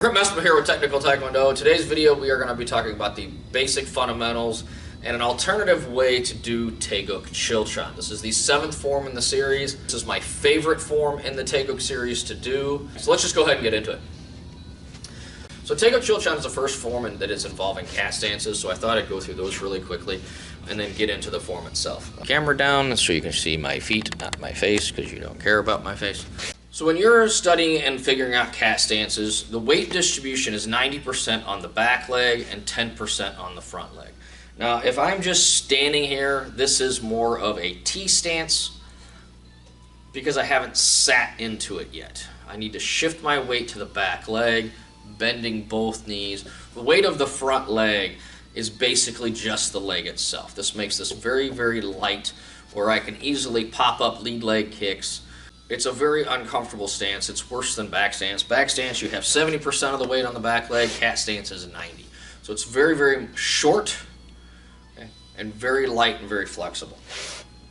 Messmer here with Technical Taekwondo. In today's video we are going to be talking about the basic fundamentals and an alternative way to do Taegyuk Chil Jahn. This is the 7th form in the series. This is my favorite form in the Taegyuk series to do. So let's just go ahead and get into it. So Taegyuk Chil Jahn is the first form that is involving cat stances, so I thought I'd go through those really quickly and then get into the form itself. Camera down so you can see my feet, not my face, because you don't care about my face. So when you're studying and figuring out cat stances, the weight distribution is 90% on the back leg and 10% on the front leg. Now, if I'm just standing here, this is more of a T stance because I haven't sat into it yet. I need to shift my weight to the back leg, bending both knees. The weight of the front leg is basically just the leg itself. This makes this very, very light, where I can easily pop up lead leg kicks. It's a very uncomfortable stance. It's worse than back stance. Back stance, you have 70% of the weight on the back leg. Cat stance is 90. So it's very, very short, okay, and very light and very flexible.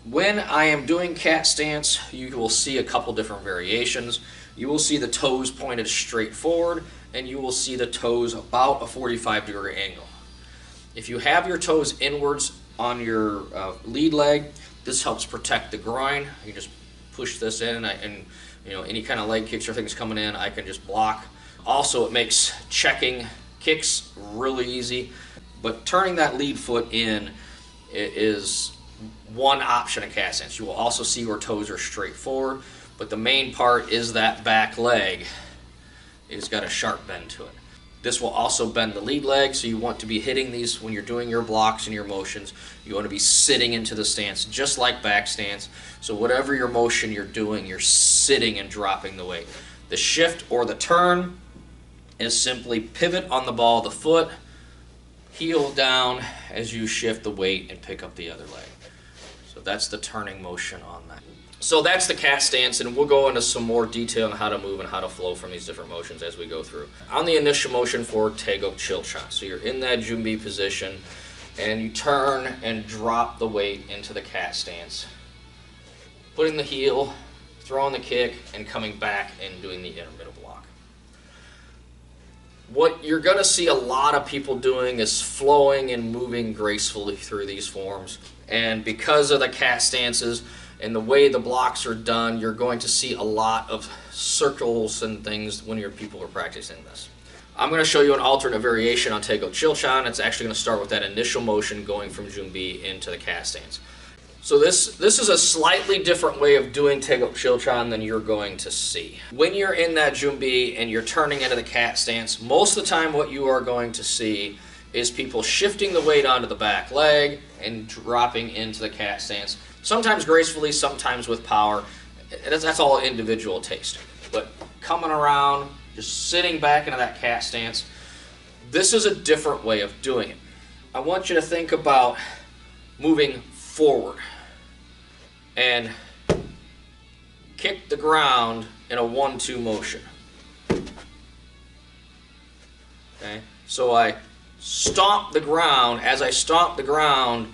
When I am doing cat stance, you will see a couple different variations. You will see the toes pointed straight forward, and you will see the toes about a 45-degree angle. If you have your toes inwards on your lead leg, this helps protect the groin. You just push this in, and you know, any kind of leg kicks or things coming in, I can just block. Also, it makes checking kicks really easy, but turning that lead foot in is one option of cat stance. You will also see where toes are straight forward, but the main part is that back leg is got a sharp bend to it. This will also bend the lead leg, so you want to be hitting these when you're doing your blocks and your motions. You want to be sitting into the stance, just like back stance. So whatever your motion you're doing, you're sitting and dropping the weight. The shift or the turn is simply pivot on the ball of the foot, heel down as you shift the weight and pick up the other leg. So that's the turning motion on that. So that's the cat stance, and we'll go into some more detail on how to move and how to flow from these different motions as we go through. On the initial motion for Taegyuk Chil Jahn, so you're in that Junbi position, and you turn and drop the weight into the cat stance, putting the heel, throwing the kick, and coming back and doing the intermittent block. What you're going to see a lot of people doing is flowing and moving gracefully through these forms, and because of the cat stances and the way the blocks are done, you're going to see a lot of circles and things when your people are practicing this. I'm going to show you an alternate variation on Taegyuk Chil Jahn. It's actually going to start with that initial motion going from Junbi into the cat stance. So this is a slightly different way of doing Taegyuk Chil Jahn than you're going to see. When you're in that Junbi and you're turning into the cat stance, most of the time what you are going to see is people shifting the weight onto the back leg and dropping into the cat stance. Sometimes gracefully, sometimes with power. That's all individual taste. But coming around, just sitting back into that cat stance, this is a different way of doing it. I want you to think about moving forward and kick the ground in a 1-2 motion. Okay? So I stomp the ground. As I stomp the ground,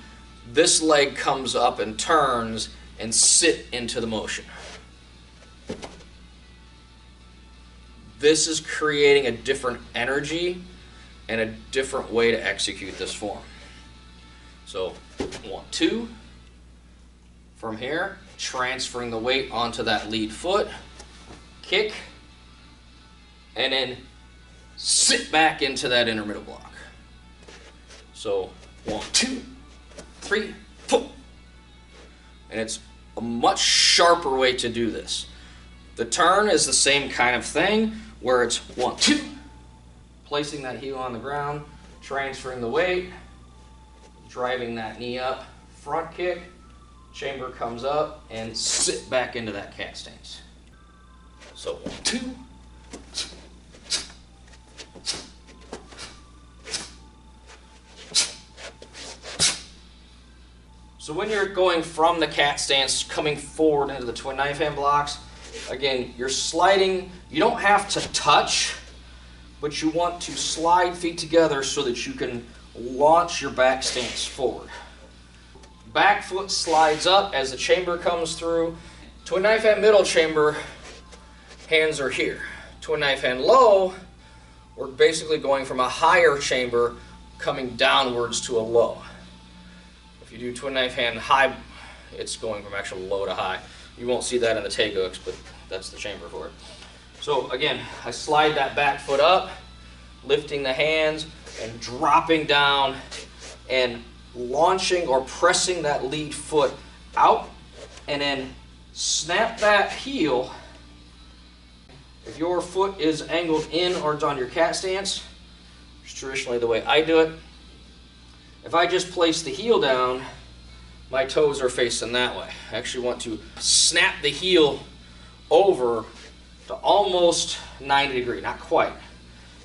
this leg comes up and turns and sit into the motion. This is creating a different energy and a different way to execute this form. So 1-2. From here, transferring the weight onto that lead foot, kick, and then sit back into that intermittent block. So 1-2. 3, 4. And it's a much sharper way to do this. The turn is the same kind of thing, where it's 1-2, placing that heel on the ground, transferring the weight, driving that knee up, front kick, chamber comes up, and sit back into that cat stance. So 1-2. So when you're going from the cat stance, coming forward into the twin knife hand blocks, again, you're sliding. You don't have to touch, but you want to slide feet together so that you can launch your back stance forward. Back foot slides up as the chamber comes through. Twin knife hand middle chamber, hands are here. Twin knife hand low, we're basically going from a higher chamber coming downwards to a low. If you do twin knife hand high, it's going from actual low to high. You won't see that in the Taegyuks, but that's the chamber for it. So again, I slide that back foot up, lifting the hands and dropping down and launching or pressing that lead foot out, and then snap that heel. If your foot is angled in or it's on your cat stance, which is traditionally the way I do it, if I just place the heel down, my toes are facing that way. I actually want to snap the heel over to almost 90 degree, not quite.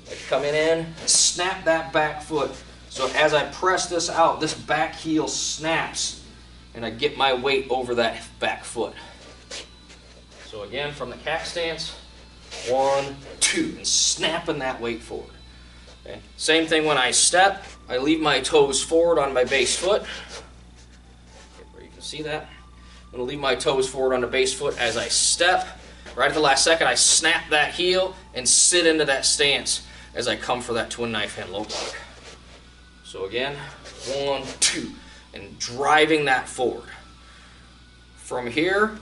Like coming in, snap that back foot. So as I press this out, this back heel snaps and I get my weight over that back foot. So again, from the cat stance, 1, 2, and snapping that weight forward. Okay. Same thing when I step, I leave my toes forward on my base foot. Okay, where you can see that. I'm going to leave my toes forward on the base foot as I step. Right at the last second, I snap that heel and sit into that stance as I come for that twin knife hand low block. So again, 1, 2, and driving that forward. From here,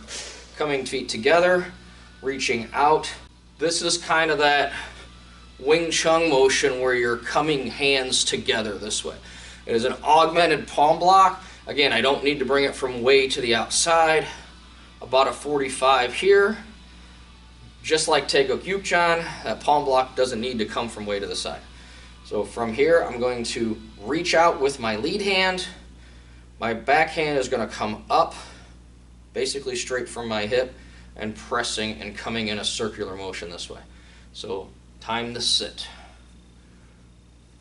coming feet together, reaching out. This is kind of that Wing Chun motion where you're coming hands together this way. It is an augmented palm block. Again, I don't need to bring it from way to the outside. About a 45 here. Just like Taegyuk Chil Jahn, that palm block doesn't need to come from way to the side. So from here, I'm going to reach out with my lead hand. My back hand is going to come up, basically straight from my hip, and pressing and coming in a circular motion this way. So time to sit.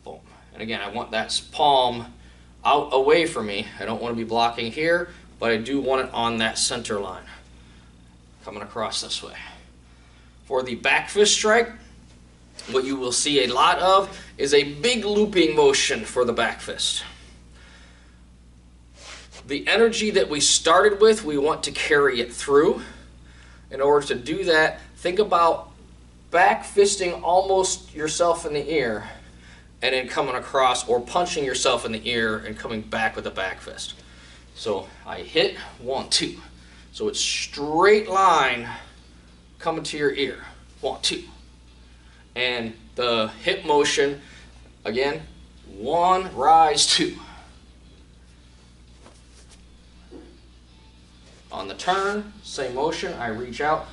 Boom. And again, I want that palm out away from me. I don't want to be blocking here, but I do want it on that center line. Coming across this way. For the back fist strike, what you will see a lot of is a big looping motion for the back fist. The energy that we started with, we want to carry it through. In order to do that, think about back fisting almost yourself in the ear and then coming across, or punching yourself in the ear and coming back with a back fist. So I hit 1, 2. So it's straight line coming to your ear. 1, 2. And the hip motion, again, 1, rise, 2. On the turn, same motion, I reach out.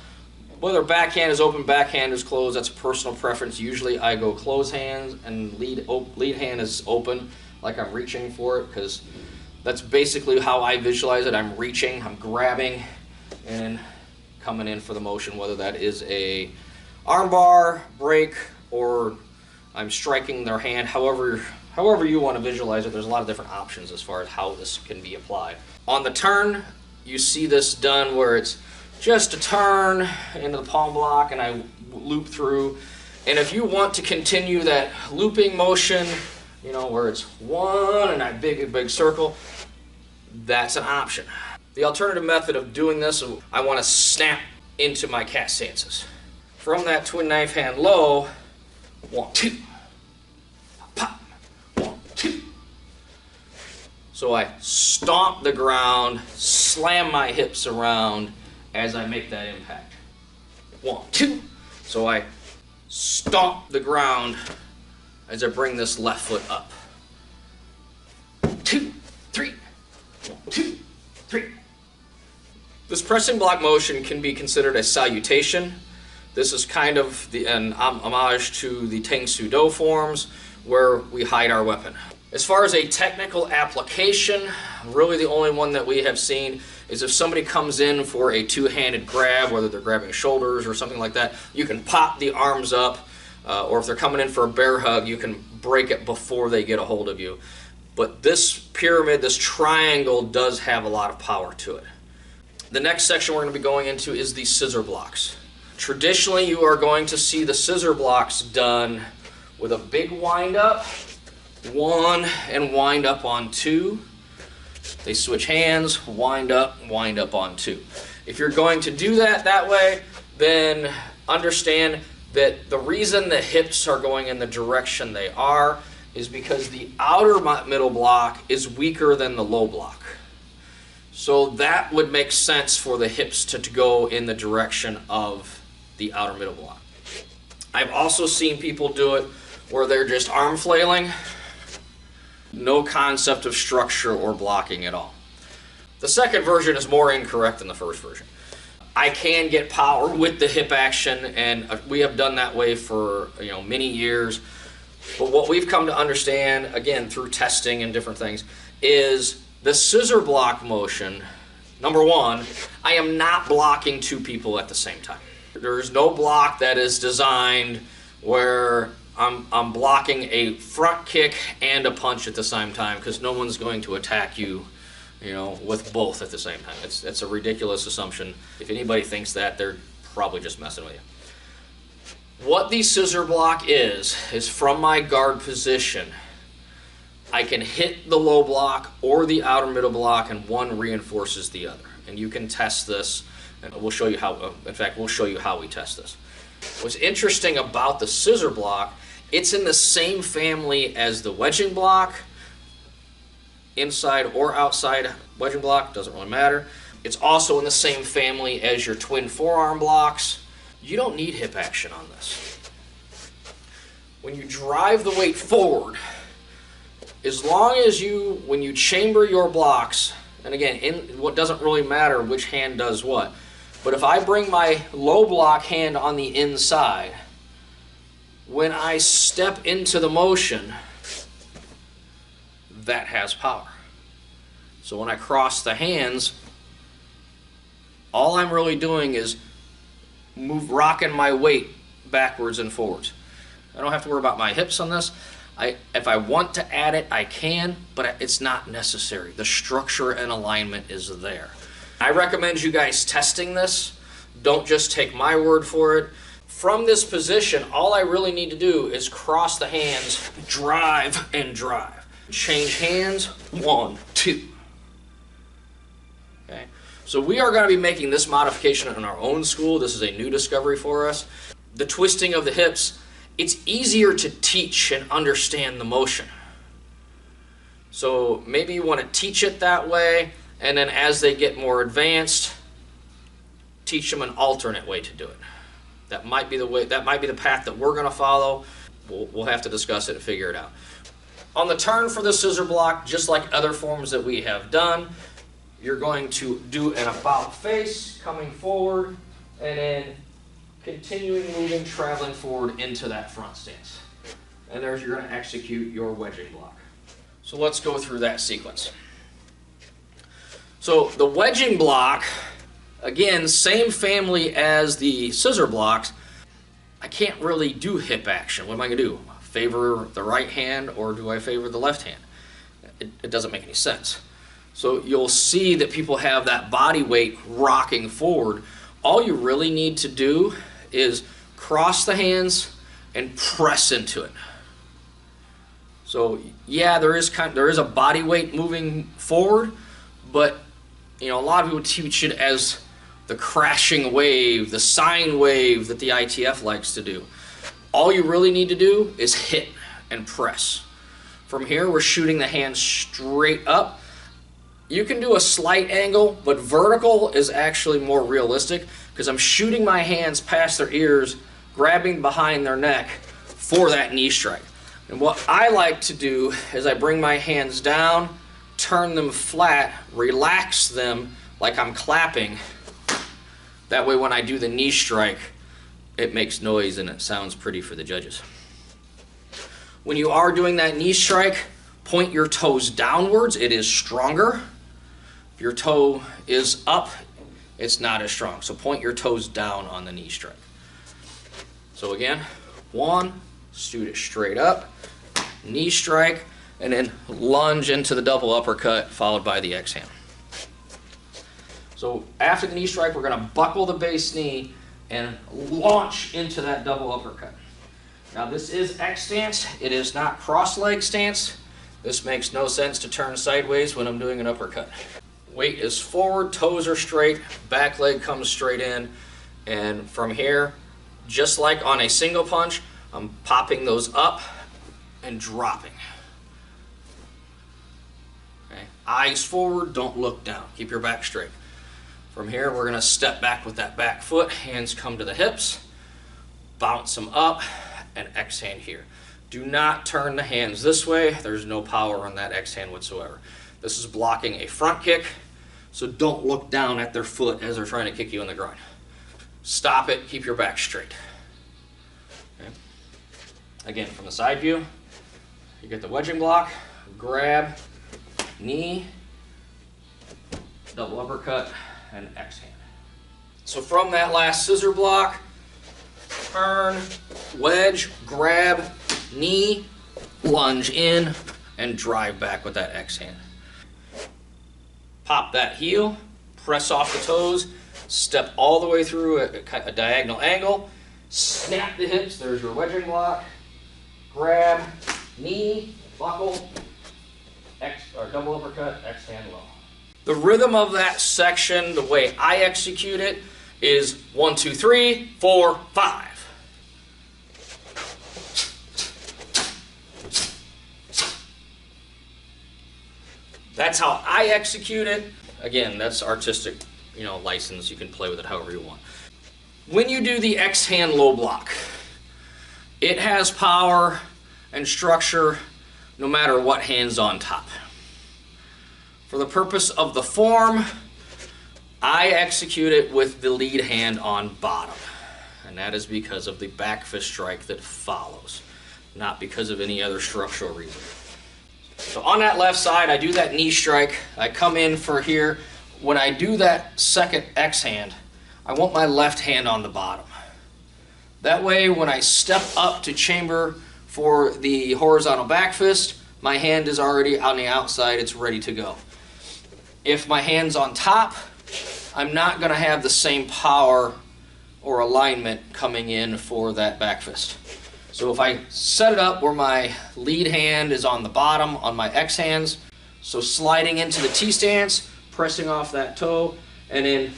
Whether backhand is open, backhand is closed, that's a personal preference. Usually I go close hands and lead hand is open, like I'm reaching for it, because that's basically how I visualize it. I'm reaching, I'm grabbing, and coming in for the motion, whether that is a arm bar, break, or I'm striking their hand. However you want to visualize it, there's a lot of different options as far as how this can be applied. On the turn, you see this done where it's just a turn into the palm block and I loop through. And if you want to continue that looping motion, you know, where it's 1 and that big circle, that's an option. The alternative method of doing this, I want to snap into my cat stances. From that twin knife hand low, 1, 2, pop, 1, 2. So I stomp the ground, slam my hips around as I make that impact. 1, 2. So I stomp the ground as I bring this left foot up. 2, 3. 1, 2, 3. This pressing block motion can be considered a salutation. This is kind of an homage to the Tang Soo Do forms where we hide our weapon. As far as a technical application, really the only one that we have seen is if somebody comes in for a two-handed grab, whether they're grabbing shoulders or something like that, you can pop the arms up, or if they're coming in for a bear hug, you can break it before they get a hold of you. But this pyramid, this triangle, does have a lot of power to it. The next section we're going to be going into is the scissor blocks. Traditionally, you are going to see the scissor blocks done with a big wind up, 1, and wind up on 2. They switch hands, wind up on 2. If you're going to do that way, then understand that the reason the hips are going in the direction they are is because the outer middle block is weaker than the low block. So that would make sense for the hips to go in the direction of the outer middle block. I've also seen people do it where they're just arm flailing, no concept of structure or blocking at all. The second version is more incorrect than the first version. I can get power with the hip action, and we have done that way for many years. But what we've come to understand, again, through testing and different things, is the scissor block motion. Number one, I am not blocking two people at the same time. There's no block that is designed where I'm blocking a front kick and a punch at the same time, because no one's going to attack you, with both at the same time. It's a ridiculous assumption. If anybody thinks that, they're probably just messing with you. What the scissor block is from my guard position, I can hit the low block or the outer middle block, and one reinforces the other. And you can test this, and we'll show you how. In fact, we'll show you how we test this. What's interesting about the scissor block, it's in the same family as the wedging block, inside or outside wedging block, doesn't really matter. It's also in the same family as your twin forearm blocks. You don't need hip action on this. When you drive the weight forward, as long as when you chamber your blocks, and again, what doesn't really matter which hand does what, but if I bring my low block hand on the inside, when I step into the motion, that has power. So when I cross the hands, all I'm really doing is rocking my weight backwards and forwards. I don't have to worry about my hips on this. If I want to add it, I can, but it's not necessary. The structure and alignment is there. I recommend you guys testing this. Don't just take my word for it. From this position, all I really need to do is cross the hands, drive, and drive. Change hands, 1, 2. Okay. So we are going to be making this modification in our own school. This is a new discovery for us. The twisting of the hips, it's easier to teach and understand the motion. So maybe you want to teach it that way, and then as they get more advanced, teach them an alternate way to do it. That might be the way. That might be the path that we're going to follow. We'll have to discuss it and figure it out. On the turn for the scissor block, just like other forms that we have done, you're going to do an about face, coming forward, and then continuing moving, traveling forward into that front stance. And there's, you're going to execute your wedging block. So let's go through that sequence. So the wedging block, again, same family as the scissor blocks. I can't really do hip action. What am I going to do? Favor the right hand, or do I favor the left hand? It doesn't make any sense. So you'll see that people have that body weight rocking forward. All you really need to do is cross the hands and press into it. So yeah, there is a body weight moving forward, but a lot of people teach it as the crashing wave, the sine wave that the ITF likes to do. All you really need to do is hit and press. From here, we're shooting the hands straight up. You can do a slight angle, but vertical is actually more realistic, because I'm shooting my hands past their ears, grabbing behind their neck for that knee strike. And what I like to do is I bring my hands down, turn them flat, relax them like I'm clapping. That way when I do the knee strike, it makes noise and it sounds pretty for the judges. When you are doing that knee strike, point your toes downwards. It is stronger. If your toe is up, it's not as strong. So point your toes down on the knee strike. So again, 1, shoot it straight up, knee strike, and then lunge into the double uppercut, followed by the X hand. So after the knee strike, we're going to buckle the base knee and launch into that double uppercut. Now this is X stance. It is not cross leg stance. This makes no sense to turn sideways when I'm doing an uppercut. Weight is forward, toes are straight, back leg comes straight in, and from here, just like on a single punch, I'm popping those up and dropping. Okay. Eyes forward, don't look down. Keep your back straight. From here, we're going to step back with that back foot. Hands come to the hips. Bounce them up and X-hand here. Do not turn the hands this way. There's no power on that X-hand whatsoever. This is blocking a front kick, so don't look down at their foot as they're trying to kick you in the groin. Stop it. Keep your back straight. Okay. Again, from the side view, you get the wedging block, grab, knee, double uppercut, and X-hand. So from that last scissor block, turn, wedge, grab, knee, lunge in, and drive back with that X-hand. Pop that heel, press off the toes, step all the way through a diagonal angle, snap the hips, there's your wedging block, grab, knee, buckle, double uppercut, X-hand low. The rhythm of that section, the way I execute it, is 1, 2, 3, 4, 5. That's how I execute it. Again, that's artistic, license. You can play with it however you want. When you do the X-hand low block, it has power and structure no matter what hand's on top. For the purpose of the form, I execute it with the lead hand on bottom. And that is because of the back fist strike that follows, not because of any other structural reason. So on that left side, I do that knee strike. I come in for here. When I do that second X hand, I want my left hand on the bottom. That way, when I step up to chamber for the horizontal back fist, my hand is already on the outside. It's ready to go. If my hand's on top, I'm not going to have the same power or alignment coming in for that back fist. So if I set it up where my lead hand is on the bottom on my X hands, so sliding into the T stance, pressing off that toe, and then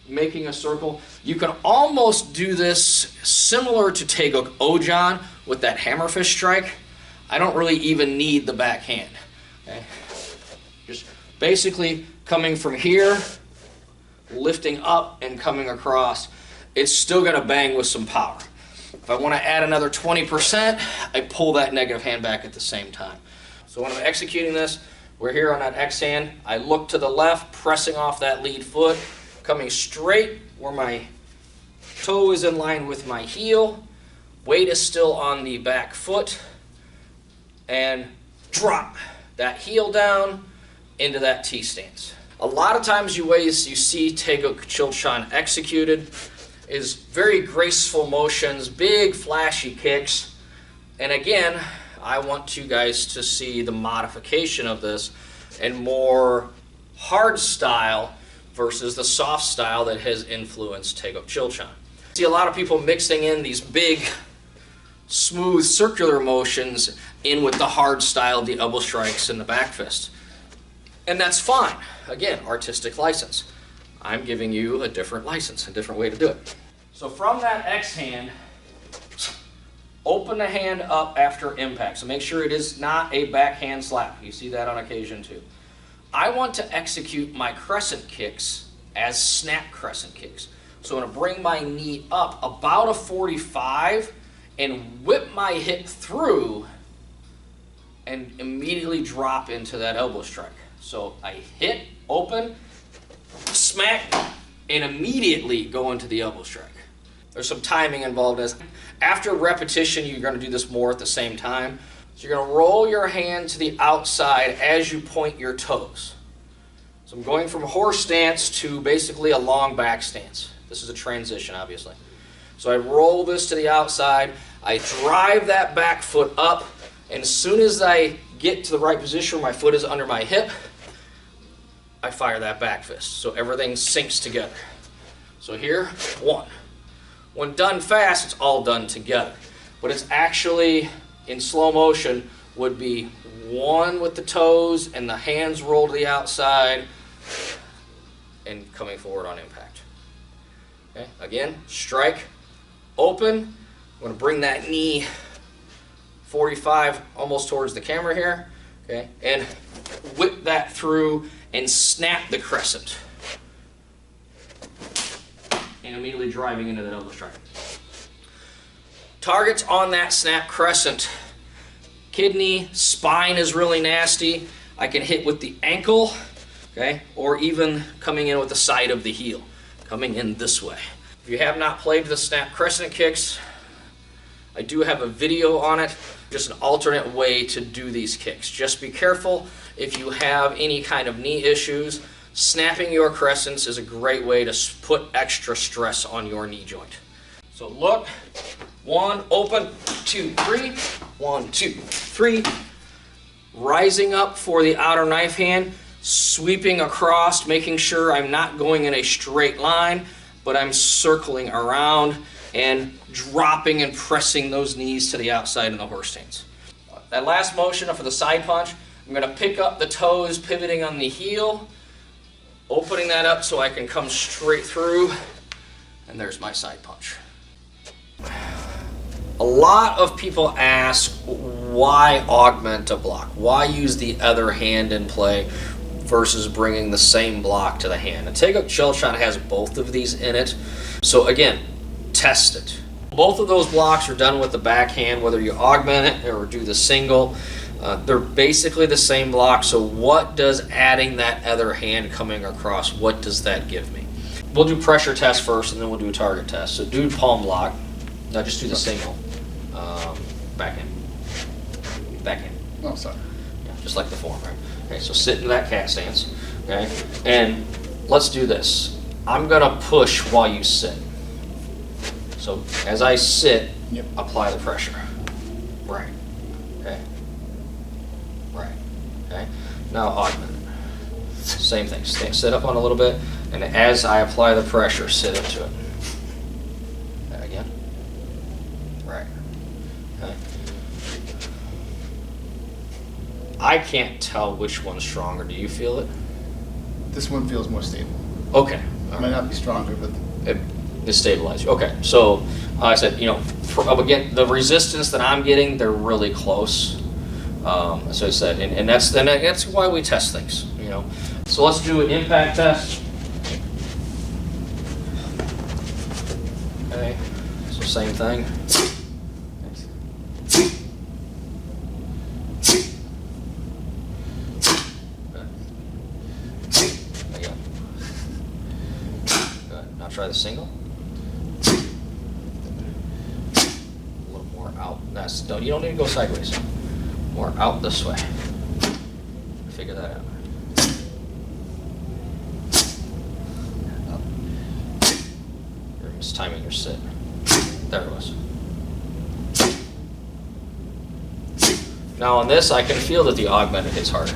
making a circle. You can almost do this similar to Taegyuk Chil Jahn with that hammer fist strike. I don't really even need the back hand. Okay? Just basically coming from here, lifting up and coming across. It's still going to bang with some power. If I want to add another 20%, I pull that negative hand back at the same time. So when I'm executing this, we're here on that X hand. I look to the left, pressing off that lead foot, coming straight where my toe is in line with my heel. Weight is still on the back foot. And drop that heel down into that T stance. A lot of times you see Taegyuk Chil Jahn executed is very graceful motions, big flashy kicks. And again, I want you guys to see the modification of this and more hard style versus the soft style that has influenced Taegyuk Chil Jahn. See a lot of people mixing in these big, smooth circular motions in with the hard style, the elbow strikes and the back fist. And that's fine. Again, artistic license. I'm giving you a different license, a different way to do it. So from that X hand, open the hand up after impact. So make sure it is not a backhand slap. You see that on occasion too. I want to execute my crescent kicks as snap crescent kicks. So I'm going to bring my knee up about a 45 and whip my hip through and immediately drop into that elbow strike. So I hit, open, smack, and immediately go into the elbow strike. There's some timing involved in this. After repetition, you're going to do this more at the same time. So you're going to roll your hand to the outside as you point your toes. So I'm going from a horse stance to basically a long back stance. This is a transition, obviously. So I roll this to the outside. I drive that back foot up, and as soon as I get to the right position where my foot is under my hip, I fire that back fist. So everything syncs together. So here, one. When done fast, it's all done together. But it's actually, in slow motion, would be one with the toes and the hands roll to the outside and coming forward on impact. Okay? Again, strike, open. I'm going to bring that knee 45 almost towards the camera here, okay, and whip that through and snap the crescent. And immediately driving into the elbow strike. Targets on that snap crescent. Kidney, spine is really nasty. I can hit with the ankle, okay, or even coming in with the side of the heel, coming in this way. If you have not played the snap crescent kicks, I do have a video on it, just an alternate way to do these kicks. Just be careful if you have any kind of knee issues. Snapping your crescents is a great way to put extra stress on your knee joint. So look, 1, open, 2, 3, 1, 2, 3. Rising up for the outer knife hand, sweeping across, making sure I'm not going in a straight line, but I'm circling around and dropping and pressing those knees to the outside in the horse stance. That last motion for the side punch, I'm going to pick up the toes, pivoting on the heel, opening that up so I can come straight through, and there's my side punch. A lot of people ask, why augment a block? Why use the other hand in play versus bringing the same block to the hand? And Taegyuk Chil Jahn has both of these in it. So again, test it. Both of those blocks are done with the backhand, whether you augment it or do the single. They're basically the same block, so what does adding that other hand coming across, what does that give me? We'll do pressure test first, and then we'll do a target test. So do palm block. No, just do the single. Backhand. Backhand. Oh, sorry. Yeah, just like the form, right? Okay, so sit in that cat stance, okay? And let's do this. I'm gonna push while you sit. So as I sit, Yep. apply the pressure. Right. Okay. Right. Okay. Now augment it. Same thing. Sit up on a little bit, and as I apply the pressure, sit into it. Okay, again. Right. Okay. I can't tell which one's stronger. Do you feel it? This one feels more stable. Okay. It might not be stronger, but It stabilizes you. Okay, so I said, you know, again, the resistance that I'm getting, they're really close. So I said, and that's why we test things, you know. So let's do an impact test. Okay, so same thing. Again. Good. Now try the single. Out. You don't need to go sideways. More out this way. Figure that out. Up. You're mistiming your sit. There it was. Now on this, I can feel that the augmented hits harder.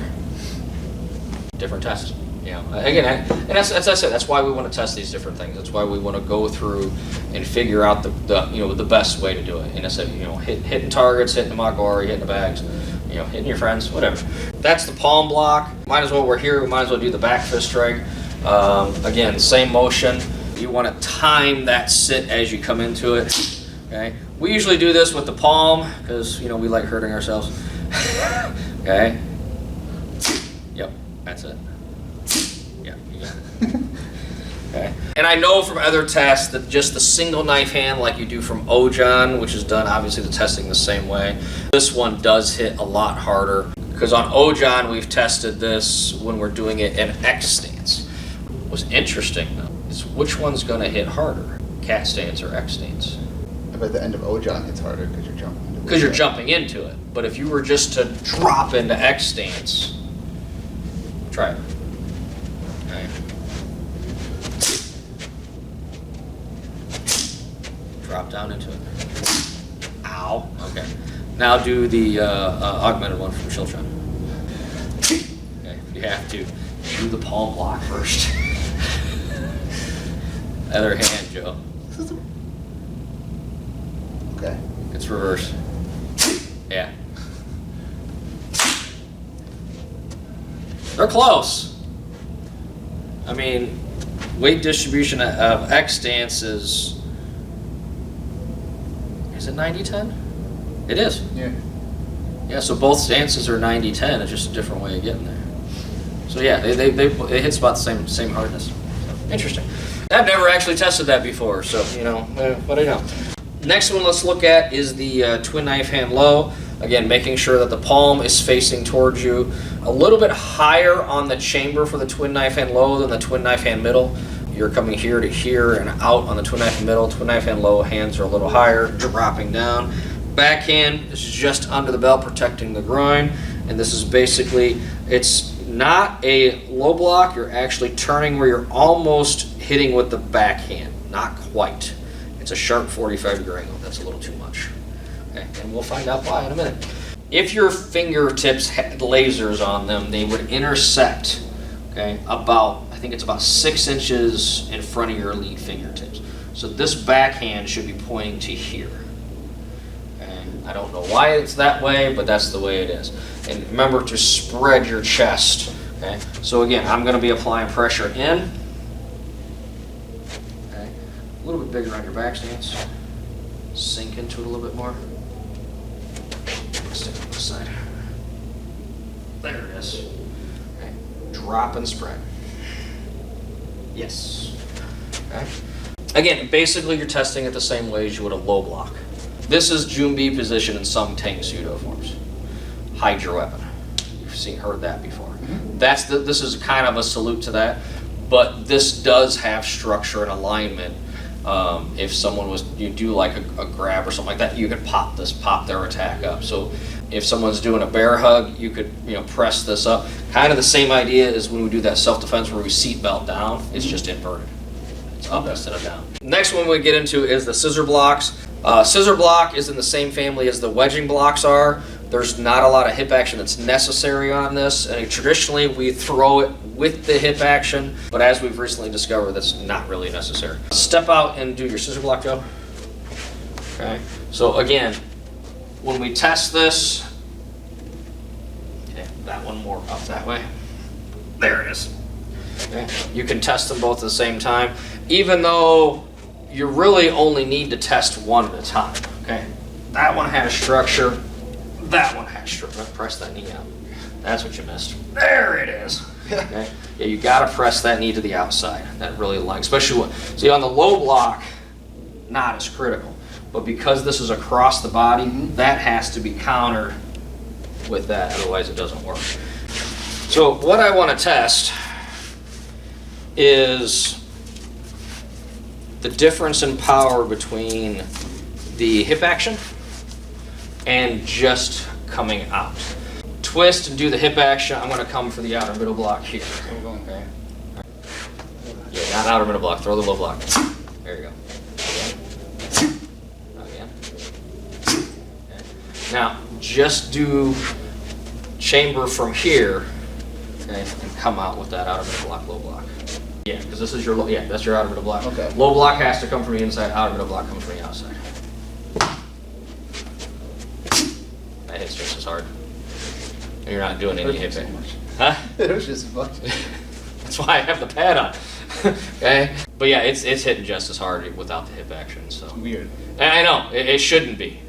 Different test. You know, again, and that's I said, that's why we want to test these different things. That's why we want to go through and figure out the best way to do it. And I said, you know, hitting targets, hitting the Magori, hitting the bags, you know, hitting your friends, whatever. That's the palm block. Might as well, we're here, we might as well do the back fist strike. Again, same motion. You want to time that sit as you come into it. Okay. We usually do this with the palm because, you know, we like hurting ourselves. Okay. Yep, that's it. Yeah, you got it. Okay. And I know from other tests that just the single knife hand, like you do from Ojan, which is done obviously the testing the same way, this one does hit a lot harder. Because on Ojan, we've tested this when we're doing it in X stance. What's interesting though is which one's going to hit harder, cat stance or X stance? I bet the end of Ojan it's harder because you're jumping into it. Because you're jumping into it. But if you were just to drop into X stance, try it. Okay. Drop down into it. Ow. Okay. Now do the augmented one from Chil Jahn. Okay. You have to do the palm block first. Other hand, Joe. Okay. It's reverse. Yeah. They're close. I mean, weight distribution of X stance is it 90-10? It is. Yeah. Yeah, so both stances are 90-10. It's just a different way of getting there. So yeah, it hits about the same hardness. So, interesting. I've never actually tested that before, so you know, what I know. Next one let's look at is the twin knife hand low. Again, making sure that the palm is facing towards you. A little bit higher on the chamber for the twin knife hand low than the twin knife hand middle. You're coming here to here and out on the twin knife hand middle. Twin knife hand low, hands are a little higher, dropping down. Backhand is just under the belt, protecting the groin. And this is basically, it's not a low block. You're actually turning where you're almost hitting with the backhand. Not quite. It's a sharp 45-degree angle. That's a little too much. Okay, and we'll find out why in a minute. If your fingertips had lasers on them, they would intersect, okay, about, I think it's about 6 inches in front of your lead fingertips. So this backhand should be pointing to here. Okay, I don't know why it's that way, but that's the way it is. And remember to spread your chest. Okay, so again, I'm going to be applying pressure in. Okay, a little bit bigger on your back stance. Sink into it a little bit more. Stick it on this side. There it is. Okay. Drop and spread. Yes. Okay. Again, basically you're testing it the same way as you would a low block. This is Junbi position in some Tang Sudo forms. Hide your weapon. You've heard that before. Mm-hmm. This is kind of a salute to that, but this does have structure and alignment. If someone you do like a grab or something like that, you could pop their attack up. So if someone's doing a bear hug, you could press this up. Kind of the same idea as when we do that self-defense where we seat belt down. It's just inverted. It's up instead of down. Next one we get into is the scissor blocks. Scissor block is in the same family as the wedging blocks are. There's not a lot of hip action that's necessary on this. And traditionally, we throw it with the hip action, but as we've recently discovered, that's not really necessary. Step out and do your scissor block, Joe. Okay. So again, when we test this, okay, that one more up that way. There it is. Okay. You can test them both at the same time, even though you really only need to test one at a time. Okay. That one has structure. That one has structure. Press that knee out. That's what you missed. There it is. Okay. Yeah, you got to press that knee to the outside. That really lines, especially see on the low block, not as critical. But because this is across the body, that has to be countered with that. Otherwise, it doesn't work. So what I want to test is the difference in power between the hip action and just coming out. Twist and do the hip action. I'm going to come for the outer middle block here. Okay. Yeah, not outer middle block. Throw the low block. There you go. Again. Okay. Now, just do chamber from here, okay, and come out with that outer middle block, low block. Yeah, because this is your that's your outer middle block. Okay. Low block has to come from the inside. Outer middle block comes from the outside. That hits just as hard. And you're not doing any hip action. Huh? It was just a bunch. That's why I have the pad on. Okay? But yeah, it's hitting just as hard without the hip action. So Weird. And I know, it shouldn't be.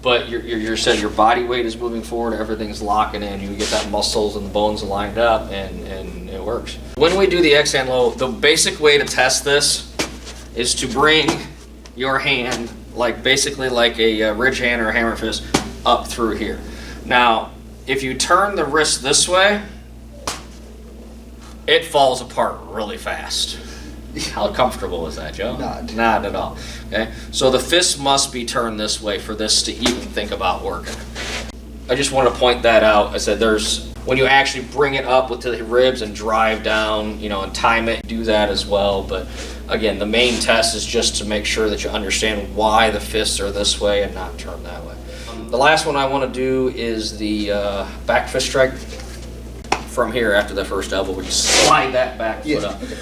But your body weight is moving forward, everything's locking in. You get that muscles and the bones lined up, and it works. When we do the X-hand low, the basic way to test this is to bring your hand, basically like a ridge hand or a hammer fist, up through here. Now, if you turn the wrist this way, it falls apart really fast. How comfortable is that, Joe? Not at all. Okay, so the fist must be turned this way for this to even think about working. I just want to point that out. I said when you actually bring it up with the ribs and drive down, and time it, do that as well. But again, the main test is just to make sure that you understand why the fists are this way and not turned that way. The last one I want to do is the back fist strike from here after the first elbow, where you slide that back foot up. Okay.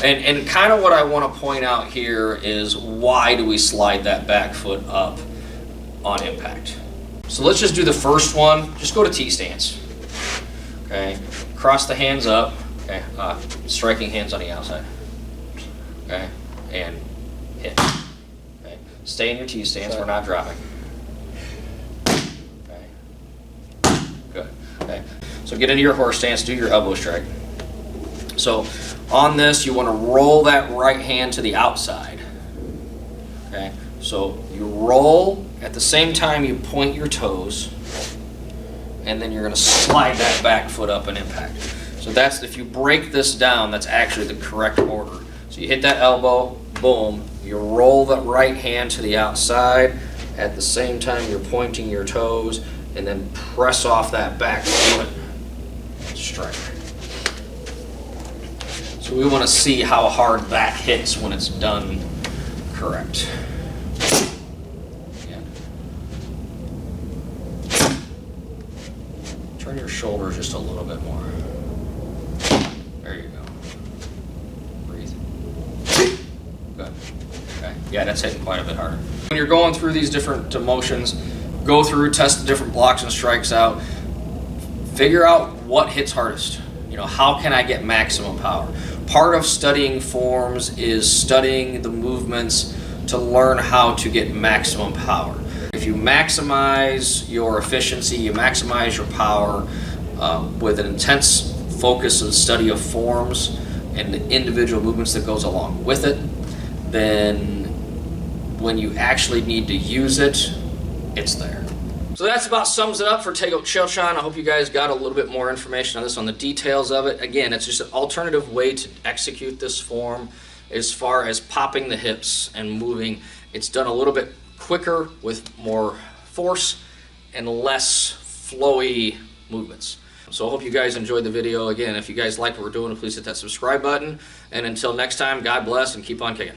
And kind of what I want to point out here is why do we slide that back foot up on impact. So let's just do the first one. Just go to T stance. Okay, cross the hands up. Okay, striking hands on the outside. Okay, and hit. Okay, Stay in your T stance. We're not dropping. Okay. Good. Okay. So get into your horse stance. Do your elbow strike. So on this, you want to roll that right hand to the outside. Okay. So you roll at the same time you point your toes, and then you're going to slide that back foot up and impact. So that's, if you break this down, that's actually the correct order. So you hit that elbow, boom, you roll that right hand to the outside, at the same time you're pointing your toes, and then press off that back foot, strike. So we want to see how hard that hits when it's done correct. Turn your shoulders just a little bit more. There you go. Breathe. Good. Okay. Yeah, that's hitting quite a bit harder. When you're going through these different motions, go through, test the different blocks and strikes out. Figure out what hits hardest. You know, how can I get maximum power? Part of studying forms is studying the movements to learn how to get maximum power. If you maximize your efficiency, you maximize your power with an intense focus and study of forms and the individual movements that goes along with it, then when you actually need to use it, it's there. So that's about sums it up for Taegyuk Chil Jahn. I hope you guys got a little bit more information on this, on the details of it. Again, it's just an alternative way to execute this form as far as popping the hips and moving. It's done a little bit quicker with more force and less flowy movements. So I hope you guys enjoyed the video. Again, if you guys like what we're doing, please hit that subscribe button. And until next time, God bless and keep on kicking.